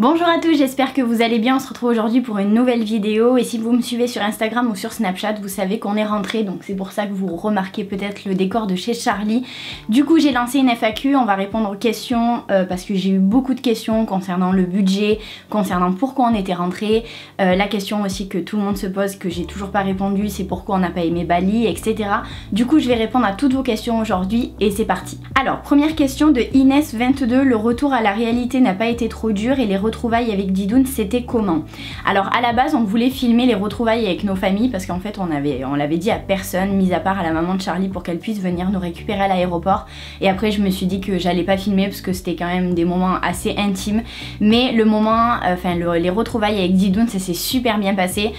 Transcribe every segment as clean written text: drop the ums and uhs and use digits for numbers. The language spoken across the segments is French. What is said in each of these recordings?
Bonjour à tous, j'espère que vous allez bien. On se retrouve aujourd'hui pour une nouvelle vidéo et si vous me suivez sur Instagram ou sur Snapchat, vous savez qu'on est rentré, donc c'est pour ça que vous remarquez peut-être le décor de chez Charlie. Du coup j'ai lancé une FAQ, on va répondre aux questions parce que j'ai eu beaucoup de questions concernant le budget, concernant pourquoi on était rentré, la question aussi que tout le monde se pose que j'ai toujours pas répondu, c'est pourquoi on n'a pas aimé Bali, etc. Du coup je vais répondre à toutes vos questions aujourd'hui et c'est parti. Alors première question de Inès22, le retour à la réalité n'a pas été trop dur et les retrouvailles avec Didoun c'était comment? Alors à la base on voulait filmer les retrouvailles avec nos familles parce qu'en fait on l'avait dit à personne mis à part à la maman de Charlie pour qu'elle puisse venir nous récupérer à l'aéroport et après je me suis dit que j'allais pas filmer parce que c'était quand même des moments assez intimes, mais le moment, les retrouvailles avec Didoun ça s'est super bien passé.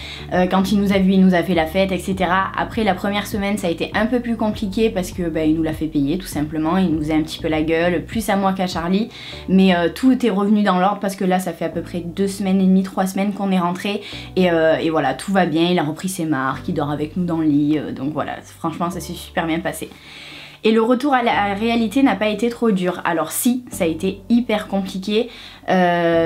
Quand il nous a vus il nous a fait la fête, etc. Après la première semaine ça a été un peu plus compliqué parce que il nous l'a fait payer tout simplement, il nous a un petit peu la gueule, plus à moi qu'à Charlie, mais tout est revenu dans l'ordre parce que là ça fait à peu près 2 semaines et demie, 3 semaines qu'on est rentré et voilà, tout va bien, il a repris ses marques, il dort avec nous dans le lit, donc voilà, franchement ça s'est super bien passé. Et le retour à la réalité n'a pas été trop dur. Alors si, ça a été hyper compliqué,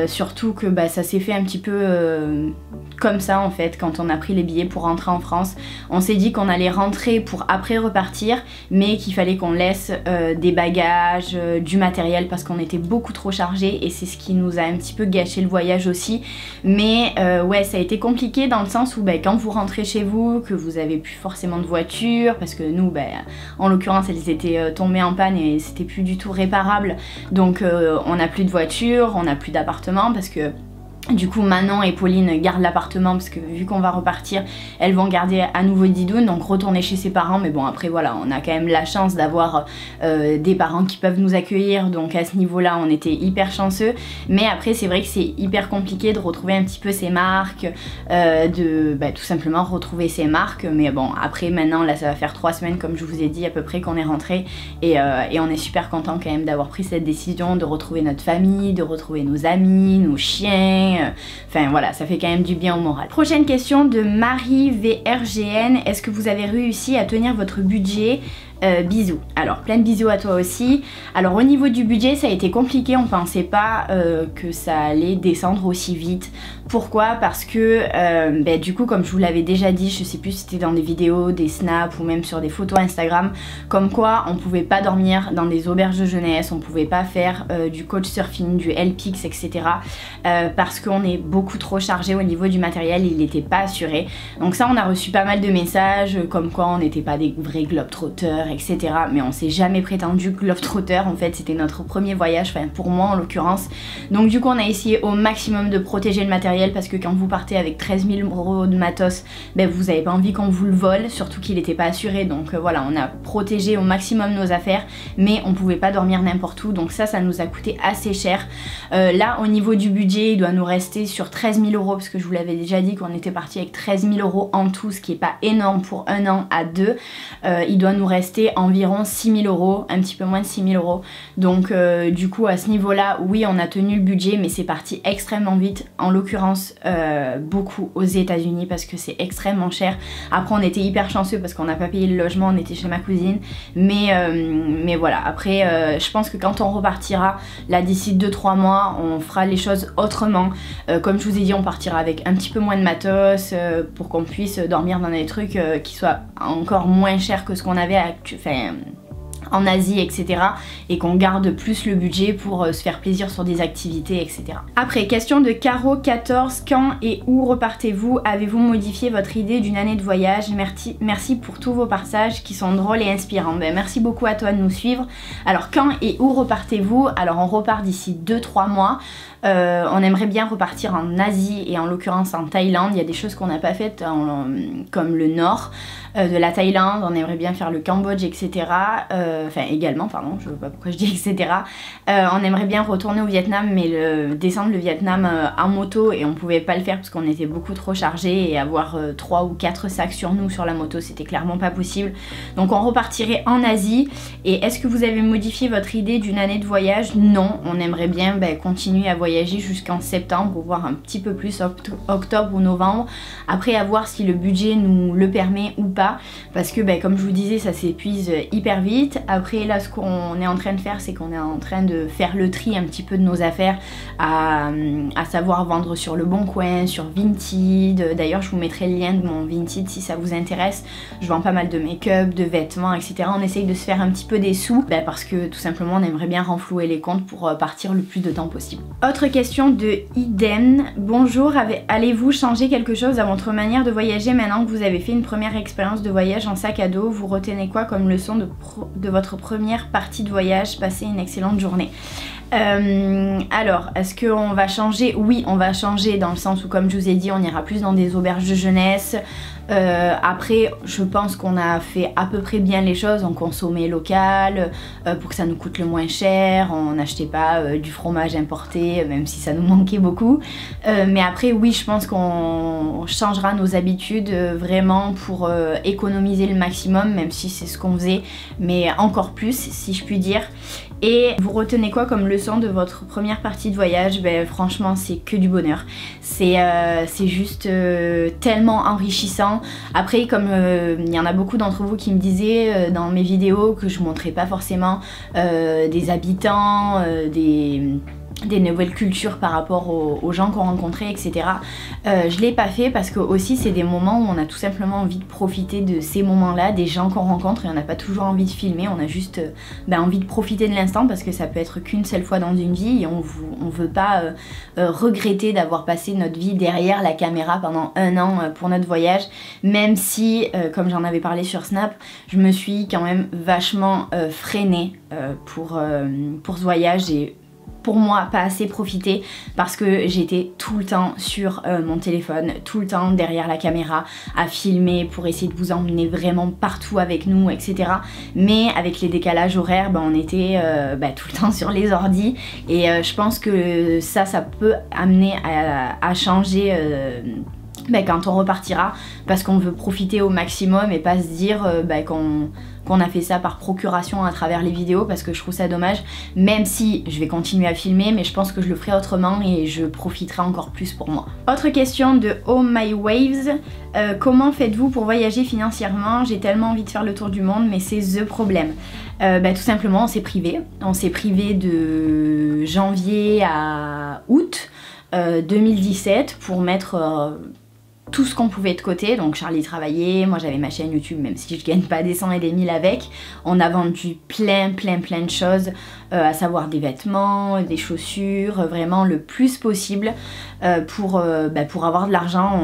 surtout que ça s'est fait un petit peu comme ça en fait, quand on a pris les billets pour rentrer en France. On s'est dit qu'on allait rentrer pour après repartir, mais qu'il fallait qu'on laisse des bagages, du matériel parce qu'on était beaucoup trop chargés et c'est ce qui nous a un petit peu gâché le voyage aussi. Mais ouais, ça a été compliqué dans le sens où quand vous rentrez chez vous, que vous avez plus forcément de voiture, parce que nous, en l'occurrence, elles étaient tombées en panne et c'était plus du tout réparable. Donc on n'a plus de voiture, on n'a plus d'appartement parce que du coup Manon et Pauline gardent l'appartement parce que vu qu'on va repartir, elles vont garder à nouveau Didoun, donc retourner chez ses parents. Mais bon après voilà, on a quand même la chance d'avoir des parents qui peuvent nous accueillir, donc à ce niveau là on était hyper chanceux. Mais après c'est vrai que c'est hyper compliqué de retrouver un petit peu ses marques, tout simplement retrouver ses marques. Mais bon après maintenant là ça va faire 3 semaines comme je vous ai dit à peu près qu'on est rentré et on est super content quand même d'avoir pris cette décision de retrouver notre famille, de retrouver nos amis, nos chiens. Enfin voilà, ça fait quand même du bien au moral. Prochaine question de Marie VRGN. Est-ce que vous avez réussi à tenir votre budget? Bisous. Alors plein de bisous à toi aussi. Alors au niveau du budget ça a été compliqué, on pensait pas que ça allait descendre aussi vite. Pourquoi? Parce que du coup comme je vous l'avais déjà dit, je sais plus si c'était dans des vidéos, des snaps ou même sur des photos Instagram, comme quoi on pouvait pas dormir dans des auberges de jeunesse, on pouvait pas faire du couchsurfing, du LPX, etc. Parce qu'on est beaucoup trop chargé au niveau du matériel, il n'était pas assuré. Donc ça on a reçu pas mal de messages comme quoi on n'était pas des vrais globetrotters, etc. Mais on s'est jamais prétendu globetrotter, en fait c'était notre premier voyage, enfin pour moi en l'occurrence. Donc du coup on a essayé au maximum de protéger le matériel parce que quand vous partez avec 13 000 € de matos, vous avez pas envie qu'on vous le vole, surtout qu'il n'était pas assuré. Donc voilà, on a protégé au maximum nos affaires, mais on pouvait pas dormir n'importe où, donc ça nous a coûté assez cher. Là au niveau du budget il doit nous rester sur 13 000 € parce que je vous l'avais déjà dit qu'on était parti avec 13 000 € en tout, ce qui est pas énorme pour un an à deux. Il doit nous rester environ 6 000 €, un petit peu moins de 6 000 €. Donc du coup à ce niveau là oui on a tenu le budget, mais c'est parti extrêmement vite, en l'occurrence beaucoup aux États-Unis parce que c'est extrêmement cher. Après on était hyper chanceux parce qu'on n'a pas payé le logement, on était chez ma cousine, mais voilà, après je pense que quand on repartira là d'ici 2-3 mois on fera les choses autrement. Comme je vous ai dit, on partira avec un petit peu moins de matos pour qu'on puisse dormir dans des trucs qui soient encore moins chers que ce qu'on avait en Asie, etc. et qu'on garde plus le budget pour se faire plaisir sur des activités, etc. Après, question de Caro14, quand et où repartez-vous? Avez-vous modifié votre idée d'une année de voyage? Merci pour tous vos partages qui sont drôles et inspirants. Merci beaucoup à toi de nous suivre. Alors quand et où repartez-vous? Alors on repart d'ici 2-3 mois. On aimerait bien repartir en Asie et en l'occurrence en Thaïlande. Il y a des choses qu'on n'a pas faites comme le nord de la Thaïlande, on aimerait bien faire le Cambodge, etc. Également, pardon, je ne sais pas pourquoi je dis etc. On aimerait bien retourner au Vietnam, mais descendre le Vietnam en moto et on pouvait pas le faire parce qu'on était beaucoup trop chargés et avoir 3 ou 4 sacs sur nous sur la moto c'était clairement pas possible. Donc on repartirait en Asie. Et est-ce que vous avez modifié votre idée d'une année de voyage? Non, on aimerait bien continuer à voyager jusqu'en septembre, voire un petit peu plus, octobre ou novembre. Après à voir si le budget nous le permet ou pas, parce que comme je vous disais ça s'épuise hyper vite. Après là ce qu'on est en train de faire, c'est qu'on est en train de faire le tri un petit peu de nos affaires, à savoir vendre sur Le Bon Coin, sur Vinted. D'ailleurs je vous mettrai le lien de mon Vinted si ça vous intéresse. Je vends pas mal de make-up, de vêtements, etc. On essaye de se faire un petit peu des sous, parce que tout simplement on aimerait bien renflouer les comptes pour partir le plus de temps possible. Autre question de Iden. Bonjour, allez-vous changer quelque chose à votre manière de voyager maintenant que vous avez fait une première expérience de voyage en sac à dos? Vous retenez quoi comme leçon de votre première partie de voyage? Passez une excellente journée. Alors, est-ce qu'on va changer? Oui, on va changer dans le sens où, comme je vous ai dit, on ira plus dans des auberges de jeunesse. Après, je pense qu'on a fait à peu près bien les choses. On consommait local pour que ça nous coûte le moins cher. On n'achetait pas du fromage importé, même si ça nous manquait beaucoup. Mais après, oui, je pense qu'on changera nos habitudes vraiment pour économiser le maximum, même si c'est ce qu'on faisait, mais encore plus, si je puis dire. Et vous retenez quoi comme leçon de votre première partie de voyage? Franchement, c'est que du bonheur. C'est juste tellement enrichissant. Après, comme il y en a beaucoup d'entre vous qui me disaient dans mes vidéos que je montrais pas forcément des habitants, des nouvelles cultures par rapport aux gens qu'on rencontrait, etc. Je l'ai pas fait parce que aussi c'est des moments où on a tout simplement envie de profiter de ces moments-là, des gens qu'on rencontre, et on n'a pas toujours envie de filmer, on a juste envie de profiter de l'instant parce que ça peut être qu'une seule fois dans une vie et on veut pas regretter d'avoir passé notre vie derrière la caméra pendant 1 an pour notre voyage, même si, comme j'en avais parlé sur Snap, je me suis quand même vachement freinée pour ce voyage. Et pour moi pas assez profité parce que j'étais tout le temps sur mon téléphone, tout le temps derrière la caméra à filmer pour essayer de vous emmener vraiment partout avec nous, etc. Mais avec les décalages horaires, on était tout le temps sur les ordis, et je pense que ça peut amener à changer quand on repartira, parce qu'on veut profiter au maximum et pas se dire qu'on a fait ça par procuration à travers les vidéos, parce que je trouve ça dommage, même si je vais continuer à filmer, mais je pense que je le ferai autrement et je profiterai encore plus pour moi. Autre question de Oh My Waves. Comment faites-vous pour voyager financièrement? J'ai tellement envie de faire le tour du monde, mais c'est the problème. Tout simplement on s'est privé. On s'est privé de janvier à août 2017 pour mettre tout ce qu'on pouvait de côté. Donc Charlie travaillait, moi j'avais ma chaîne YouTube, même si je gagne pas des 100 et des 1000 avec. On a vendu plein de choses, à savoir des vêtements, des chaussures, vraiment le plus possible pour avoir de l'argent.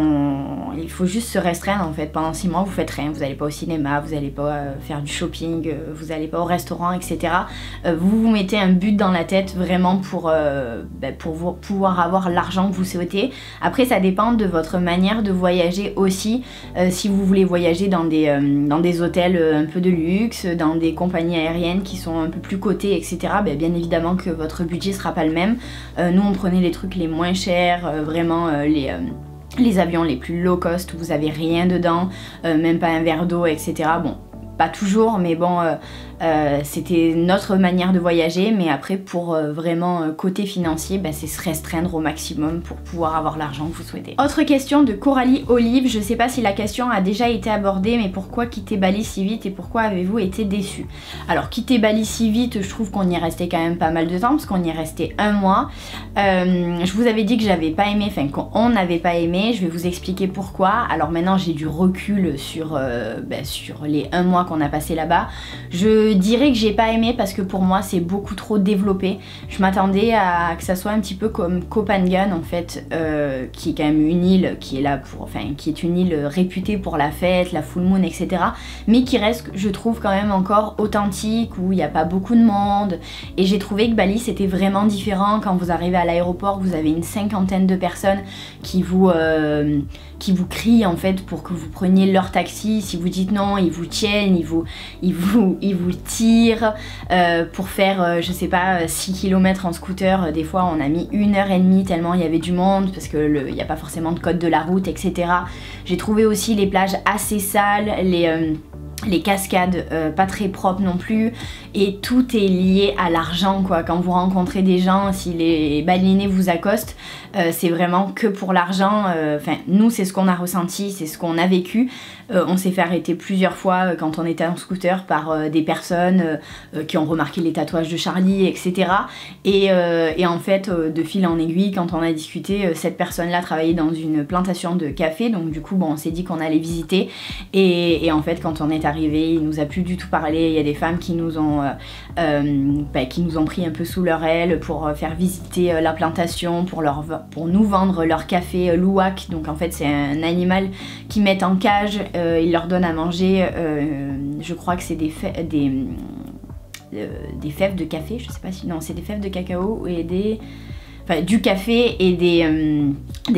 Il faut juste se restreindre en fait. Pendant 6 mois vous faites rien, vous allez pas au cinéma, vous allez pas faire du shopping, vous allez pas au restaurant, etc. Vous vous mettez un but dans la tête vraiment pour pouvoir avoir l'argent que vous souhaitez. Après ça dépend de votre manière de voyager aussi. Si vous voulez voyager dans des hôtels un peu de luxe, dans des compagnies aériennes qui sont un peu plus cotées, etc., bien évidemment que votre budget sera pas le même. Nous on prenait les trucs les moins chers, vraiment les avions les plus low cost où vous avez rien dedans, même pas un verre d'eau, etc. Bon, pas toujours, mais bon, c'était notre manière de voyager. Mais après, pour vraiment côté financier, c'est se restreindre au maximum pour pouvoir avoir l'argent que vous souhaitez. Autre question de Coralie Olive. Je sais pas si la question a déjà été abordée, mais pourquoi quitter Bali si vite et pourquoi avez-vous été déçu? Alors quitter Bali si vite, je trouve qu'on y est resté quand même pas mal de temps, parce qu'on y est resté 1 mois. Je vous avais dit que j'avais pas aimé, enfin qu'on n'avait pas aimé. Je vais vous expliquer pourquoi. Alors maintenant j'ai du recul sur les 1 mois qu'on a passé là-bas. Je dirais que j'ai pas aimé parce que pour moi c'est beaucoup trop développé. Je m'attendais à que ça soit un petit peu comme Koh Phangan en fait, qui est quand même une île qui est là pour, qui est une île réputée pour la fête, la full moon, etc. Mais qui reste, je trouve, quand même encore authentique, où il n'y a pas beaucoup de monde. Et j'ai trouvé que Bali c'était vraiment différent. Quand vous arrivez à l'aéroport, vous avez une 50aine de personnes qui vous crient en fait pour que vous preniez leur taxi. Si vous dites non, ils vous tiennent, ils vous tirent pour faire je sais pas 6 km en scooter. Des fois on a mis 1h30 tellement il y avait du monde, parce que il n'y a pas forcément de code de la route, etc. J'ai trouvé aussi les plages assez sales, les cascades pas très propres non plus, et tout est lié à l'argent quoi. Quand vous rencontrez des gens, si les balinés vous accostent, c'est vraiment que pour l'argent. Enfin nous c'est ce qu'on a ressenti, c'est ce qu'on a vécu. On s'est fait arrêter plusieurs fois quand on était en scooter par des personnes qui ont remarqué les tatouages de Charlie, etc. Et en fait de fil en aiguille, quand on a discuté, cette personne là travaillait dans une plantation de café, donc du coup bon, on s'est dit qu'on allait visiter, et en fait quand on est arrivé, il nous a plus du tout parlé. Il y a des femmes qui nous ont pris un peu sous leur aile pour faire visiter la plantation, pour nous vendre leur café louac. Donc en fait c'est un animal qu'ils mettent en cage, ils leur donnent à manger, je crois que c'est des fèves de café, je sais pas si... Non, c'est des fèves de cacao et des... Enfin, du café et des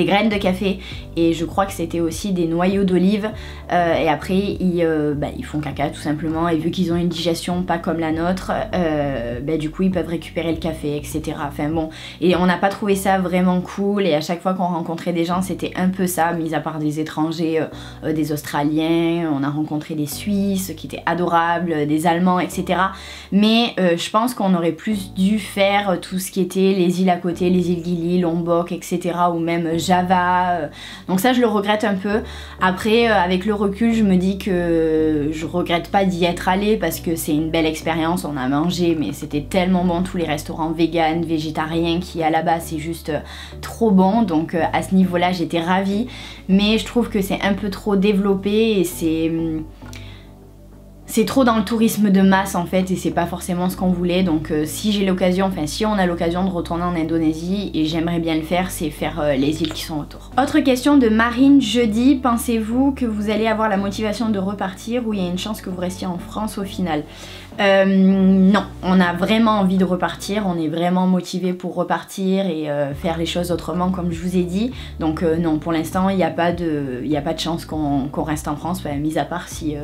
graines de café, et je crois que c'était aussi des noyaux d'olive, et après ils font caca tout simplement, et vu qu'ils ont une digestion pas comme la nôtre, du coup ils peuvent récupérer le café, etc. Enfin bon, et on n'a pas trouvé ça vraiment cool, et à chaque fois qu'on rencontrait des gens c'était un peu ça, mis à part des étrangers, des Australiens, on a rencontré des Suisses qui étaient adorables, des Allemands, etc. Mais je pense qu'on aurait plus dû faire tout ce qui était les îles à côté, les îles Gili, Lombok, etc. ou même Java. Donc ça je le regrette un peu. Après avec le recul je me dis que je regrette pas d'y être allée parce que c'est une belle expérience. On a mangé mais c'était tellement bon, tous les restaurants véganes, végétariens qu'il y a là-bas, c'est juste trop bon. Donc à ce niveau là j'étais ravie, mais je trouve que c'est un peu trop développé et c'est trop dans le tourisme de masse en fait, et c'est pas forcément ce qu'on voulait. Donc si j'ai l'occasion, enfin si on a l'occasion de retourner en Indonésie, et j'aimerais bien le faire, c'est faire les îles qui sont autour. Autre question de Marine Jeudi, pensez-vous que vous allez avoir la motivation de repartir ou il y a une chance que vous restiez en France au final? Non, on a vraiment envie de repartir, on est vraiment motivé pour repartir et faire les choses autrement comme je vous ai dit. Donc non, pour l'instant il n'y a pas de chance qu'on reste en France, mis à part si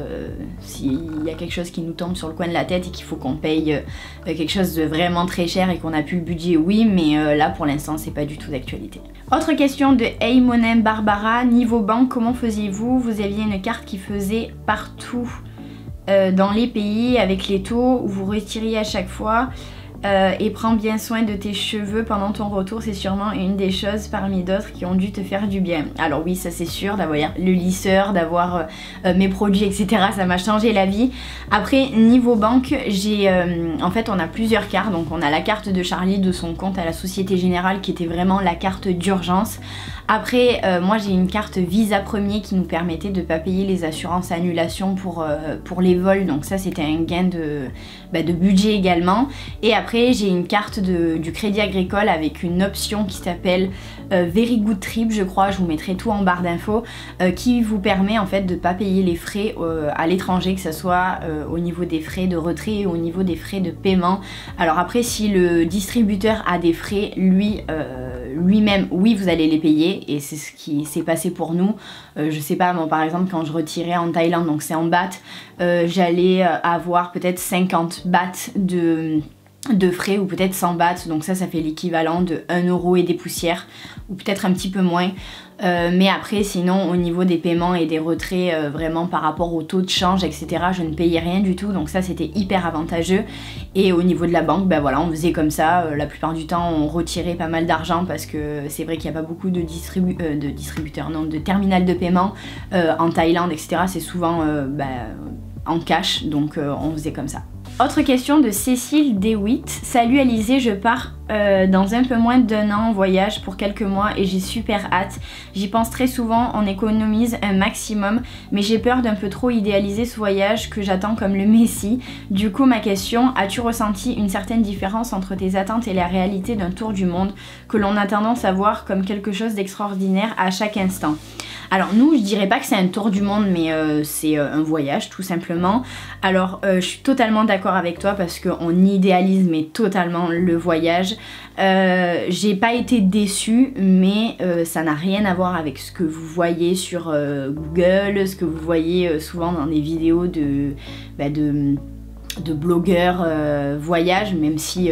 y a quelque chose qui nous tombe sur le coin de la tête et qu'il faut qu'on paye quelque chose de vraiment très cher et qu'on n'a plus le budget, oui, mais là pour l'instant c'est pas du tout d'actualité. Autre question de Hey Monem Barbara, niveau banque comment faisiez-vous? Vous aviez une carte qui faisait partout dans les pays avec les taux où vous retiriez à chaque fois, et prends bien soin de tes cheveux pendant ton retour, c'est sûrement une des choses parmi d'autres qui ont dû te faire du bien. Alors oui, ça c'est sûr, d'avoir le lisseur, d'avoir mes produits, etc. ça m'a changé la vie. Après niveau banque, j'ai en fait on a plusieurs cartes, donc on a la carte de Charlie de son compte à la Société Générale qui était vraiment la carte d'urgence. Après moi j'ai une carte Visa Premier qui nous permettait de ne pas payer les assurances annulation pour les vols, donc ça c'était un gain de budget également. Et après j'ai une carte du Crédit Agricole avec une option qui s'appelle Very Good Trip, je crois, je vous mettrai tout en barre d'infos, qui vous permet en fait de ne pas payer les frais à l'étranger, que ce soit au niveau des frais de retrait et au niveau des frais de paiement. Alors après si le distributeur a des frais lui-même, oui vous allez les payer, et c'est ce qui s'est passé pour nous. Je sais pas, moi par exemple quand je retirais en Thaïlande, donc c'est en baht, j'allais avoir peut-être 50 bahts de frais, ou peut-être 100 bahts, donc ça fait l'équivalent de 1 € et des poussières, ou peut-être un petit peu moins. Mais après sinon au niveau des paiements et des retraits, vraiment par rapport au taux de change, etc., je ne payais rien du tout, donc ça c'était hyper avantageux. Et au niveau de la banque, voilà, on faisait comme ça, la plupart du temps on retirait pas mal d'argent parce que c'est vrai qu'il n'y a pas beaucoup de distributeurs, non, de terminal de paiement en Thaïlande, etc. C'est souvent en cash, donc on faisait comme ça. Autre question de Cécile Dewitt. Salut Alizé, je pars dans un peu moins d'1 an en voyage pour quelques mois et j'ai super hâte. J'y pense très souvent, on économise un maximum, mais j'ai peur d'un peu trop idéaliser ce voyage que j'attends comme le messie. Du coup ma question, as-tu ressenti une certaine différence entre tes attentes et la réalité d'un tour du monde que l'on a tendance à voir comme quelque chose d'extraordinaire à chaque instant? Alors nous, je dirais pas que c'est un tour du monde, mais c'est un voyage tout simplement. Alors je suis totalement d'accord avec toi parce qu'on idéalise mais totalement le voyage. J'ai pas été déçue, mais ça n'a rien à voir avec ce que vous voyez sur Google, ce que vous voyez souvent dans des vidéos blogueurs voyage, même si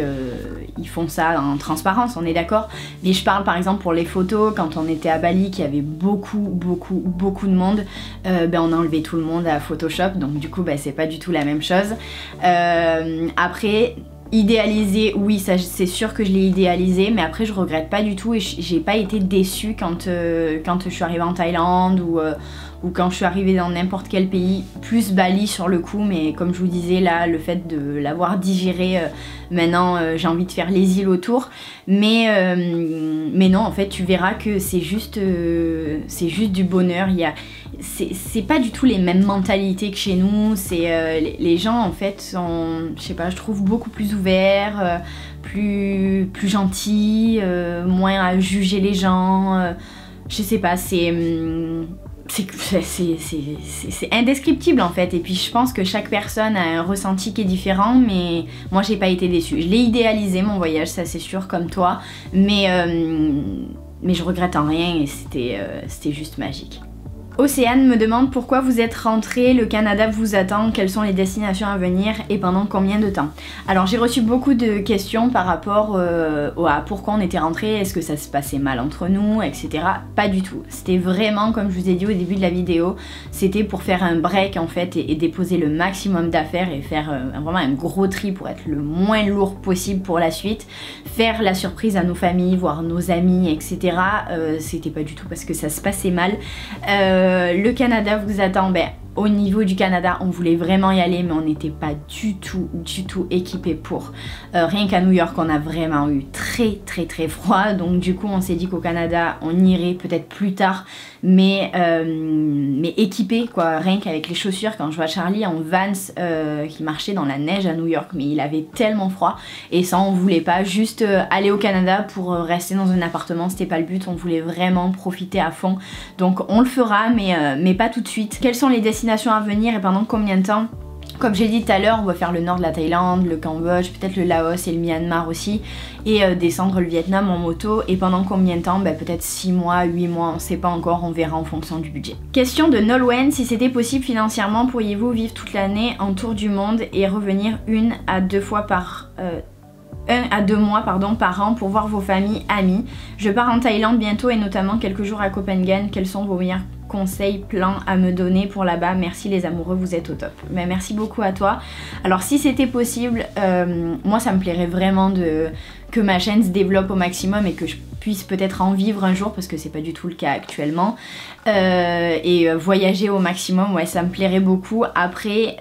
ils font ça en transparence, on est d'accord. Mais je parle par exemple pour les photos, quand on était à Bali, qu'il y avait beaucoup de monde, on a enlevé tout le monde à Photoshop, donc du coup c'est pas du tout la même chose. Après, idéaliser, oui, ça c'est sûr que je l'ai idéalisé, mais après je regrette pas du tout et j'ai pas été déçue quand je suis arrivée en Thaïlande ou quand je suis arrivée dans n'importe quel pays, plus Bali sur le coup, mais comme je vous disais là, le fait de l'avoir digéré, maintenant j'ai envie de faire les îles autour, mais non, en fait tu verras que c'est juste du bonheur. C'est pas du tout les mêmes mentalités que chez nous, les gens en fait sont, je sais pas, je trouve beaucoup plus ouverts, plus gentils, moins à juger les gens, je sais pas, c'est indescriptible en fait, et puis je pense que chaque personne a un ressenti qui est différent, mais moi j'ai pas été déçue. Je l'ai idéalisé mon voyage, ça c'est sûr, comme toi, mais je regrette en rien et c'était juste magique. Océane me demande pourquoi vous êtes rentrée, le Canada vous attend, quelles sont les destinations à venir et pendant combien de temps. Alors j'ai reçu beaucoup de questions par rapport à pourquoi on était rentré, est-ce que ça se passait mal entre nous, etc. Pas du tout. C'était vraiment, comme je vous ai dit au début de la vidéo, c'était pour faire un break en fait et déposer le maximum d'affaires et faire vraiment un gros tri pour être le moins lourd possible pour la suite. Faire la surprise à nos familles, voir nos amis, etc. C'était pas du tout parce que ça se passait mal. Le Canada vous attend, au niveau du Canada, on voulait vraiment y aller, mais on n'était pas du tout équipé pour. Rien qu'à New York, on a vraiment eu très froid, donc du coup on s'est dit qu'au Canada, on irait peut-être plus tard, mais équipé quoi, rien qu'avec les chaussures. Quand je vois Charlie en Vans qui marchait dans la neige à New York, mais il avait tellement froid, et ça on voulait pas juste aller au Canada pour rester dans un appartement, c'était pas le but, on voulait vraiment profiter à fond, donc on le fera, mais pas tout de suite. Quelles sont les destinations à venir et pendant combien de temps? Comme j'ai dit tout à l'heure, on va faire le nord de la Thaïlande, le Cambodge, peut-être le Laos et le Myanmar aussi, et descendre le Vietnam en moto. Et pendant combien de temps? Peut-être 6 mois, 8 mois, on sait pas encore, on verra en fonction du budget. Question de Nolwenn, si c'était possible financièrement, pourriez-vous vivre toute l'année en tour du monde et revenir 1 à 2 fois par... 1 à 2 mois par an pour voir vos familles, amis. Je pars en Thaïlande bientôt et notamment quelques jours à Copenhague. Quels sont vos meilleurs conseils, plans à me donner pour là-bas? Merci les amoureux, vous êtes au top. Mais merci beaucoup à toi. Alors si c'était possible, moi ça me plairait vraiment que ma chaîne se développe au maximum et que je puisse peut-être en vivre un jour, parce que c'est pas du tout le cas actuellement, et voyager au maximum, ouais, ça me plairait beaucoup. Après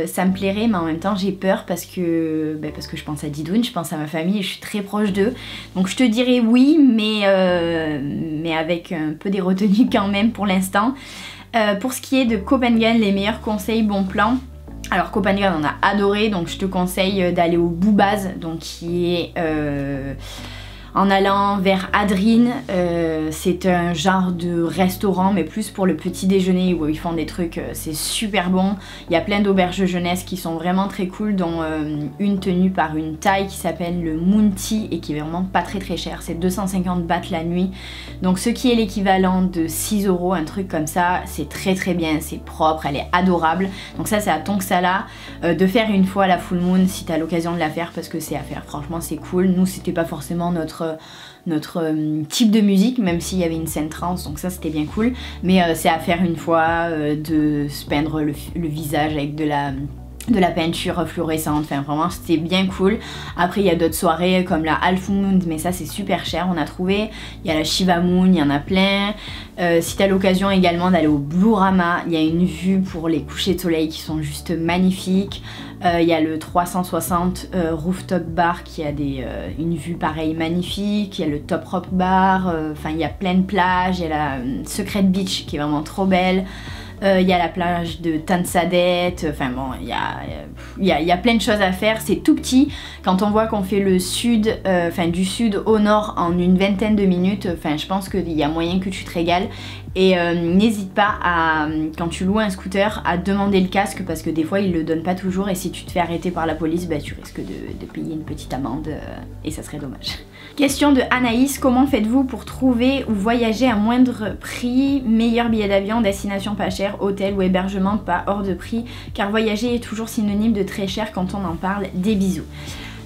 ça me plairait, mais en même temps j'ai peur parce que je pense à Didoun, je pense à ma famille et je suis très proche d'eux, donc je te dirais oui, mais avec un peu des retenues quand même pour l'instant. Pour ce qui est de Copenhague, les meilleurs conseils, bons plans. Alors Copenhague on a adoré, donc je te conseille d'aller au Boubaz, donc qui est en allant vers Adrien. C'est un genre de restaurant, mais plus pour le petit déjeuner, où ils font des trucs, c'est super bon. Il y a plein d'auberges jeunesse qui sont vraiment très cool, dont une tenue par une Thaï qui s'appelle le Moon Tea et qui est vraiment pas très cher, c'est 250 bahts la nuit, donc ce qui est l'équivalent de 6 €, un truc comme ça. C'est très bien, c'est propre, elle est adorable, donc ça c'est à Tong Sala. De faire une fois la full moon si t'as l'occasion de la faire, parce que c'est à faire, franchement c'est cool. Nous c'était pas forcément notre type de musique, même s'il y avait une scène trance, donc ça c'était bien cool, mais c'est à faire une fois, de se peindre le visage avec de la peinture fluorescente, enfin vraiment c'était bien cool. Après il y a d'autres soirées comme la Half Moon, mais ça c'est super cher, on a trouvé. Il y a la Shiva Moon, il y en a plein. Si t'as l'occasion également d'aller au Blue Rama, il y a une vue pour les couchers de soleil qui sont juste magnifiques. Il y a le 360 Rooftop Bar qui a une vue pareille magnifique. Il y a le Top Rock Bar, enfin il y a plein de plages. Il y a la Secret Beach qui est vraiment trop belle. Il y a la plage de Tansadet, enfin bon, il y a plein de choses à faire, c'est tout petit. Quand on voit qu'on fait le sud, du sud au nord en une vingtaine de minutes, je pense qu'il y a moyen que tu te régales. Et n'hésite pas à, quand tu loues un scooter, à demander le casque parce que des fois ils le donnent pas toujours et si tu te fais arrêter par la police, bah, tu risques de payer une petite amende et ça serait dommage. Question de Anaïs, comment faites-vous pour trouver ou voyager à moindre prix, meilleur billet d'avion, destination pas chère, hôtel ou hébergement pas hors de prix, car voyager est toujours synonyme de très cher quand on en parle, des bisous.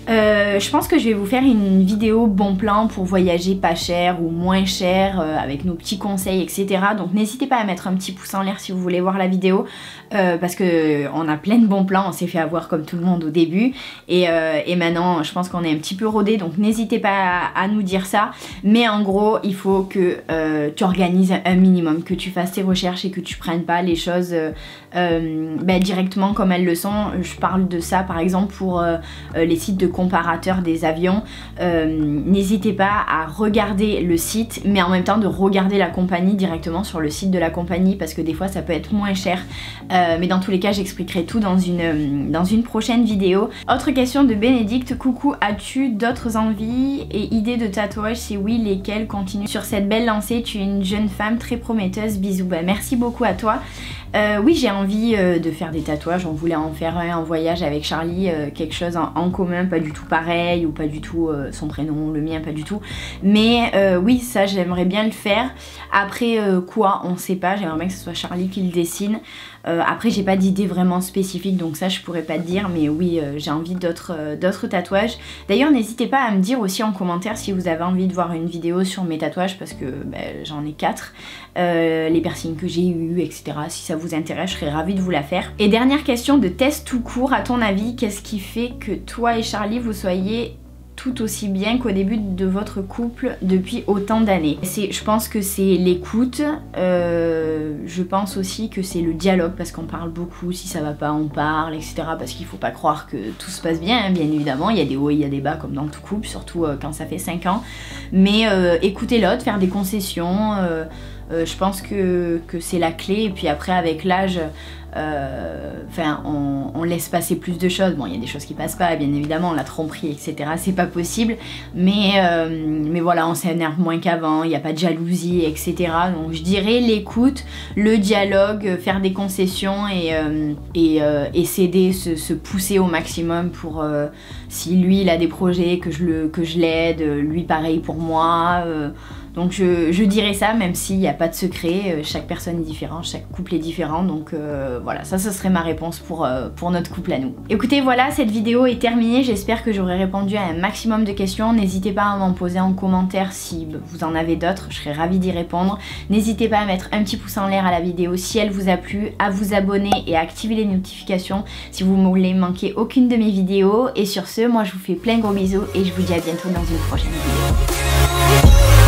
Je pense que je vais vous faire une vidéo bon plan pour voyager pas cher ou moins cher avec nos petits conseils etc. Donc n'hésitez pas à mettre un petit pouce en l'air si vous voulez voir la vidéo parce que on a plein de bons plans, on s'est fait avoir comme tout le monde au début et maintenant je pense qu'on est un petit peu rodé donc n'hésitez pas à nous dire ça, mais en gros il faut que tu organises un minimum, que tu fasses tes recherches et que tu prennes pas les choses directement comme elles le sont. Je parle de ça par exemple pour les sites de comparateurs des avions. N'hésitez pas à regarder le site mais en même temps de regarder la compagnie directement sur le site de la compagnie parce que des fois ça peut être moins cher mais dans tous les cas j'expliquerai tout dans une prochaine vidéo. Autre question de Bénédicte, coucou, as-tu d'autres envies et idées de tatouages? Si oui, lesquelles? Continue sur cette belle lancée, tu es une jeune femme très prometteuse, bisous. Bah, merci beaucoup à toi. Oui, j'ai envie de faire des tatouages, on voulait en faire un en voyage avec Charlie, quelque chose en commun, pas du tout pareil ou pas du tout son prénom, le mien pas du tout, mais oui ça j'aimerais bien le faire. Après quoi, on sait pas, j'aimerais bien que ce soit Charlie qui le dessine. Après j'ai pas d'idée vraiment spécifique donc ça je pourrais pas te dire, mais oui j'ai envie d'autres tatouages. D'ailleurs n'hésitez pas à me dire aussi en commentaire si vous avez envie de voir une vidéo sur mes tatouages parce que j'en ai 4, les piercings que j'ai eu etc. Si ça vous intéresse je serais ravie de vous la faire. Et dernière question de test tout court, à ton avis qu'est-ce qui fait que toi et Charlie vous soyez tout aussi bien qu'au début de votre couple depuis autant d'années? Je pense que c'est l'écoute, je pense aussi que c'est le dialogue parce qu'on parle beaucoup, si ça va pas on parle etc. parce qu'il faut pas croire que tout se passe bien, hein, bien évidemment, il y a des hauts et il y a des bas comme dans tout couple, surtout quand ça fait 5 ans, mais écouter l'autre, faire des concessions, je pense que c'est la clé et puis après avec l'âge on laisse passer plus de choses. Bon, il y a des choses qui passent pas, bien évidemment, la tromperie, etc. C'est pas possible, mais voilà, on s'énerve moins qu'avant, il n'y a pas de jalousie, etc. Donc je dirais l'écoute, le dialogue, faire des concessions et s'aider, se pousser au maximum pour si lui il a des projets que je l'aide, lui pareil pour moi. Donc je dirais ça, même s'il n'y a pas de secret, chaque personne est différente, chaque couple est différent, donc voilà, ça ce serait ma réponse pour notre couple à nous. Écoutez, voilà, cette vidéo est terminée, j'espère que j'aurai répondu à un maximum de questions. N'hésitez pas à m'en poser en commentaire si vous en avez d'autres, je serais ravie d'y répondre. N'hésitez pas à mettre un petit pouce en l'air à la vidéo si elle vous a plu, à vous abonner et à activer les notifications si vous ne voulez manquer aucune de mes vidéos. Et sur ce, moi je vous fais plein de gros bisous et je vous dis à bientôt dans une prochaine vidéo.